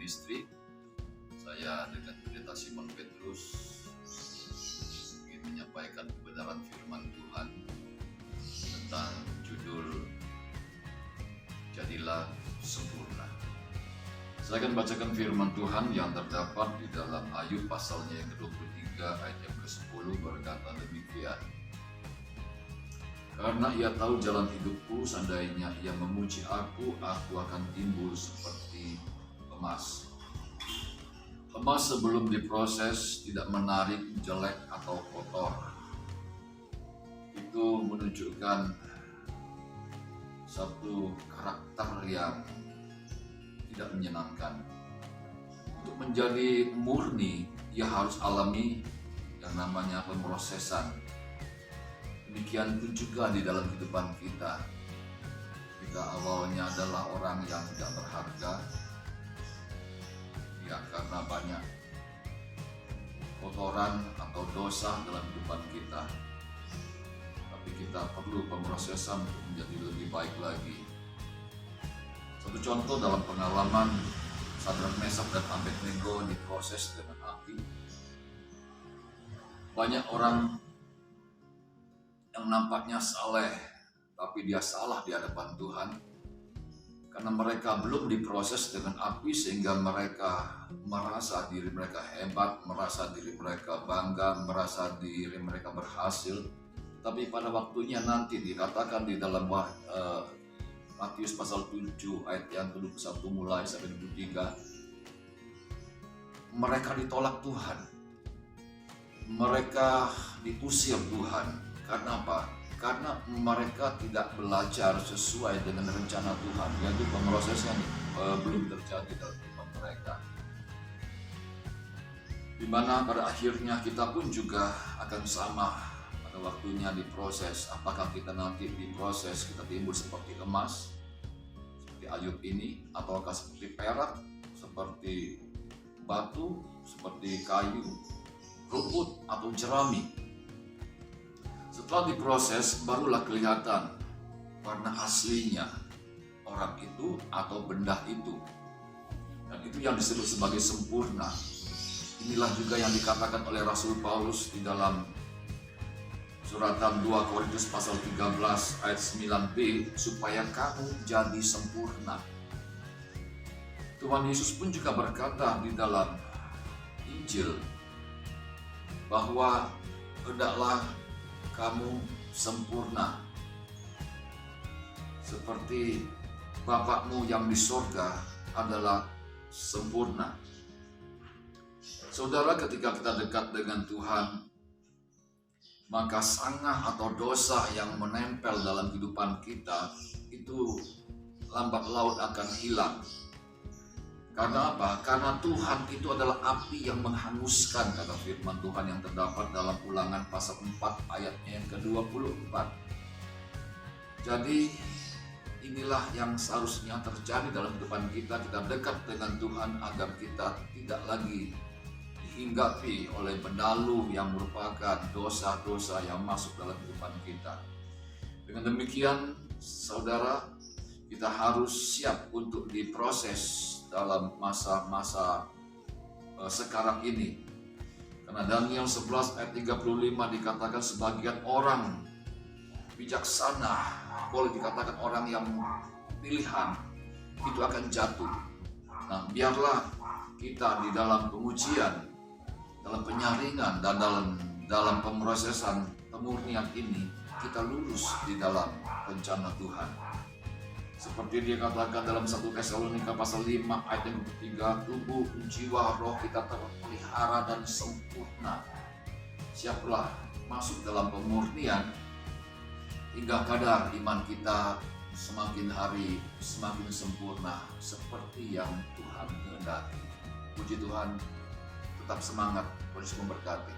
Ministry. Saya dengan Pendeta Simon Petrus ingin menyampaikan kebenaran firman Tuhan tentang judul Jadilah Sempurna. Saya akan bacakan firman Tuhan yang terdapat di dalam Ayub pasalnya yang ke-23 ayat yang ke-10, berkata demikian. Karena ia tahu jalan hidupku, seandainya ia memuji aku akan timbul seperti emas. Emas sebelum diproses tidak menarik, jelek atau kotor. Itu menunjukkan satu karakter yang tidak menyenangkan. Untuk menjadi murni, ia harus alami yang namanya pemrosesan. Demikian pun juga di dalam kehidupan kita. Kita awalnya adalah orang yang tidak berharga, ya karena banyak kotoran atau dosa dalam kehidupan kita. Tapi kita perlu pemrosesan untuk menjadi lebih baik lagi. Satu contoh dalam pengalaman Sadrak, Mesak, dan Abednego diproses dengan api. Banyak orang yang nampaknya saleh, tapi dia salah di hadapan Tuhan karena mereka belum diproses dengan api, sehingga mereka merasa diri mereka hebat, merasa diri mereka bangga, merasa diri mereka berhasil. Tapi pada waktunya nanti dikatakan di dalam Matius pasal 7 ayat yang ke-21 mulai sampai 23, mereka ditolak Tuhan, mereka diusir Tuhan. Karena apa? Karena mereka tidak belajar sesuai dengan rencana Tuhan, yaitu pemrosesan belum terjadi dalam kehidupan mereka. Di mana pada akhirnya kita pun juga akan sama pada waktunya diproses. Apakah kita nanti diproses kita timbul seperti emas, seperti Ayub ini, ataukah seperti perak, seperti batu, seperti kayu, rumput, atau jerami. Setelah diproses, barulah kelihatan warna aslinya orang itu atau benda itu. Dan itu yang disebut sebagai sempurna. Inilah juga yang dikatakan oleh Rasul Paulus di dalam suratan 2 Korintus pasal 13 ayat 9b, supaya kamu jadi sempurna. Tuhan Yesus pun juga berkata di dalam Injil bahwa hendaklah kamu sempurna seperti Bapakmu yang di sorga adalah sempurna. Saudara, ketika kita dekat dengan Tuhan, maka sangah atau dosa yang menempel dalam kehidupan kita itu lambat laun akan hilang. Karena apa? Karena Tuhan itu adalah api yang menghanguskan, kata firman Tuhan yang terdapat dalam Ulangan pasal 4 ayatnya yang ke-24. Jadi inilah yang seharusnya terjadi dalam kehidupan kita. Kita dekat dengan Tuhan agar kita tidak lagi dihinggapi oleh benalu yang merupakan dosa-dosa yang masuk dalam kehidupan kita. Dengan demikian, saudara, kita harus siap untuk diproses dalam masa-masa sekarang ini. Karena Daniel 11 ayat 35 dikatakan sebagian orang bijaksana, boleh dikatakan orang yang pilihan, itu akan jatuh. Nah, biarlah kita di dalam pengujian, dalam penyaringan, dan dalam pemrosesan pemurnian ini, kita lulus di dalam rencana Tuhan. Seperti dia katakan dalam 1 Tesalonika pasal 5 ayat yang ke-3, tubuh, jiwa, roh kita terpelihara dan sempurna. Siaplah masuk dalam pemurnian hingga kadar iman kita semakin hari semakin sempurna seperti yang Tuhan kehendaki. Puji Tuhan, tetap semangat, Tuhan memberkati.